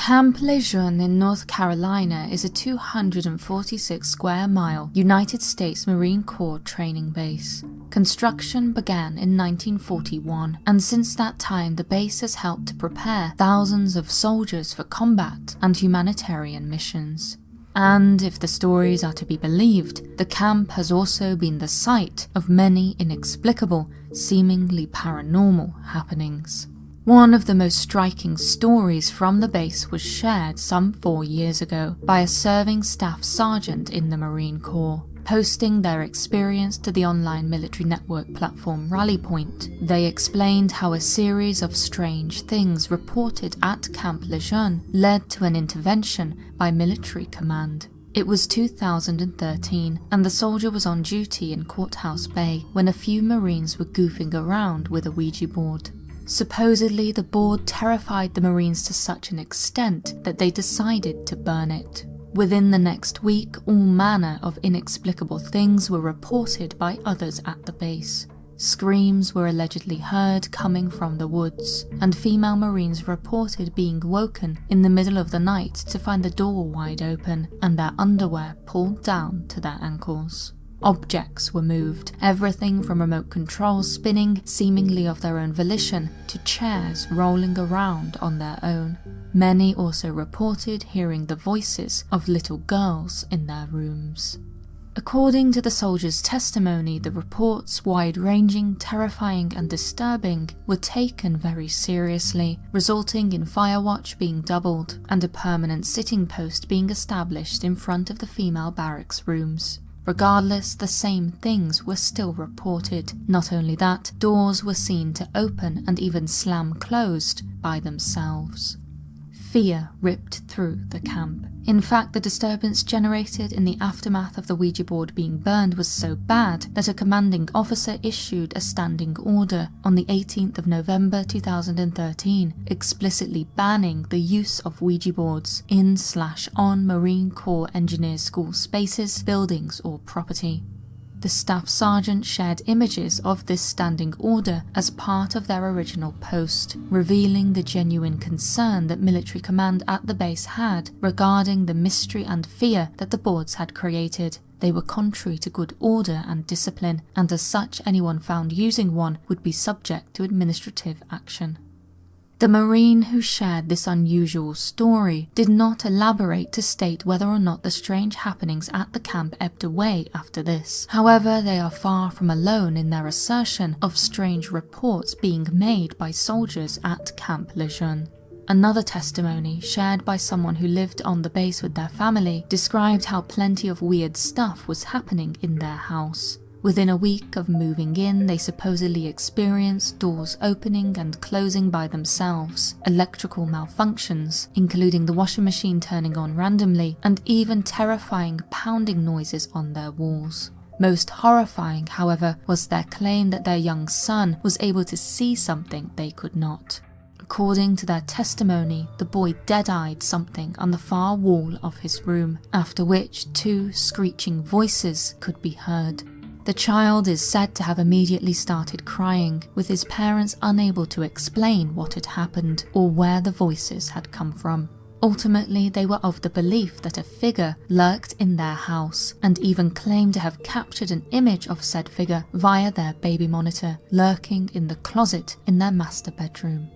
Camp Leyeune in North Carolina is a 246 square mile United States Marine Corps training base. Construction began in 1941, and since that time the base has helped to prepare thousands of soldiers for combat and humanitarian missions. And if the stories are to be believed, the camp has also been the site of many inexplicable, seemingly paranormal happenings. One of the most striking stories from the base was shared some 4 years ago by a serving staff sergeant in the Marine Corps. Posting their experience to the online military network platform RallyPoint, they explained how a series of strange things reported at Camp Leyeune led to an intervention by military command. It was 2013, and the soldier was on duty in Courthouse Bay when a few Marines were goofing around with a Ouija board. Supposedly, the board terrified the Marines to such an extent that they decided to burn it. Within the next week, all manner of inexplicable things were reported by others at the base. Screams were allegedly heard coming from the woods, and female Marines reported being woken in the middle of the night to find the door wide open and their underwear pulled down to their ankles. Objects were moved, everything from remote controls spinning seemingly of their own volition to chairs rolling around on their own. Many also reported hearing the voices of little girls in their rooms. According to the soldiers' testimony, the reports, wide-ranging, terrifying and disturbing, were taken very seriously, resulting in firewatch being doubled and a permanent sitting post being established in front of the female barracks rooms. Regardless, the same things were still reported. Not only that, doors were seen to open and even slam closed by themselves. Fear ripped through the camp. In fact, the disturbance generated in the aftermath of the Ouija board being burned was so bad that a commanding officer issued a standing order on the 18th of November 2013, explicitly banning the use of Ouija boards in/on Marine Corps Engineers School spaces, buildings or property. The staff sergeant shared images of this standing order as part of their original post, revealing the genuine concern that military command at the base had regarding the mystery and fear that the boards had created. They were contrary to good order and discipline, and as such anyone found using one would be subject to administrative action. The Marine who shared this unusual story did not elaborate to state whether or not the strange happenings at the camp ebbed away after this. However, they are far from alone in their assertion of strange reports being made by soldiers at Camp Leyeune. Another testimony, shared by someone who lived on the base with their family, described how plenty of weird stuff was happening in their house. Within a week of moving in, they supposedly experienced doors opening and closing by themselves, electrical malfunctions, including the washing machine turning on randomly, and even terrifying pounding noises on their walls. Most horrifying, however, was their claim that their young son was able to see something they could not. According to their testimony, the boy dead-eyed something on the far wall of his room, after which 2 screeching voices could be heard. The child is said to have immediately started crying, with his parents unable to explain what had happened or where the voices had come from. Ultimately, they were of the belief that a figure lurked in their house, and even claimed to have captured an image of said figure via their baby monitor, lurking in the closet in their master bedroom.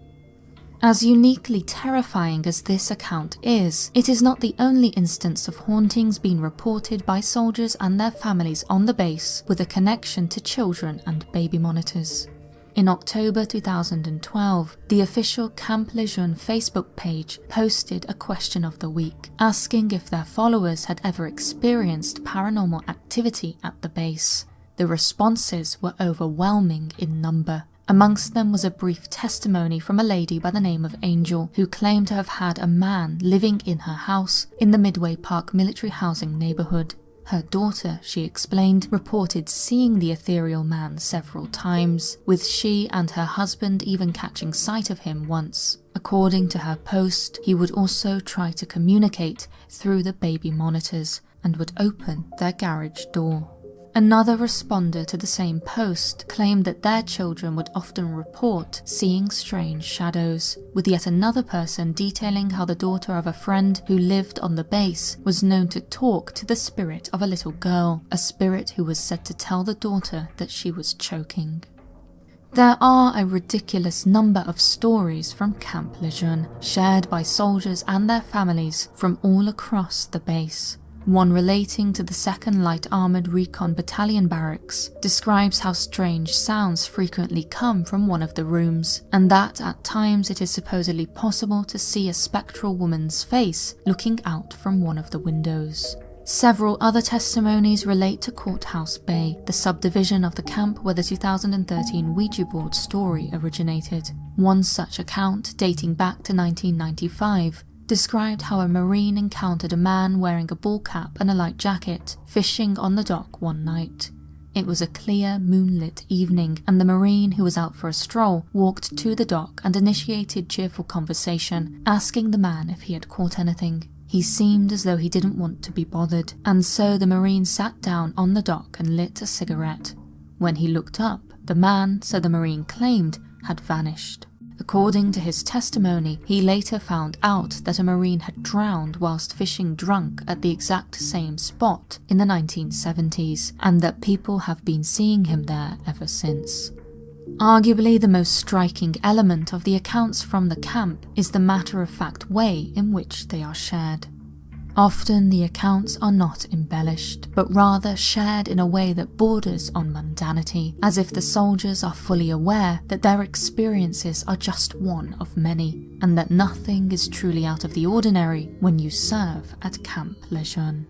As uniquely terrifying as this account is, it is not the only instance of hauntings being reported by soldiers and their families on the base with a connection to children and baby monitors. In October 2012, the official Camp Leyeune Facebook page posted a question of the week, asking if their followers had ever experienced paranormal activity at the base. The responses were overwhelming in number. Amongst them was a brief testimony from a lady by the name of Angel, who claimed to have had a man living in her house in the Midway Park military housing neighbourhood. Her daughter, she explained, reported seeing the ethereal man several times, with she and her husband even catching sight of him once. According to her post, he would also try to communicate through the baby monitors and would open their garage door. Another responder to the same post claimed that their children would often report seeing strange shadows, with yet another person detailing how the daughter of a friend who lived on the base was known to talk to the spirit of a little girl, a spirit who was said to tell the daughter that she was choking. There are a ridiculous number of stories from Camp Leyeune, shared by soldiers and their families from all across the base. One relating to the 2nd Light Armoured Recon Battalion barracks describes how strange sounds frequently come from one of the rooms, and that at times it is supposedly possible to see a spectral woman's face looking out from one of the windows. Several other testimonies relate to Courthouse Bay, the subdivision of the camp where the 2013 Ouija board story originated. One such account, dating back to 1995, described how a Marine encountered a man wearing a ball cap and a light jacket fishing on the dock one night. It was a clear, moonlit evening, and the Marine, who was out for a stroll, walked to the dock and initiated cheerful conversation, asking the man if he had caught anything. He seemed as though he didn't want to be bothered, and so the Marine sat down on the dock and lit a cigarette. When he looked up, the man, so the Marine claimed, had vanished. According to his testimony, he later found out that a Marine had drowned whilst fishing drunk at the exact same spot in the 1970s, and that people have been seeing him there ever since. Arguably the most striking element of the accounts from the camp is the matter-of-fact way in which they are shared. Often the accounts are not embellished, but rather shared in a way that borders on mundanity, as if the soldiers are fully aware that their experiences are just one of many, and that nothing is truly out of the ordinary when you serve at Camp Leyeune.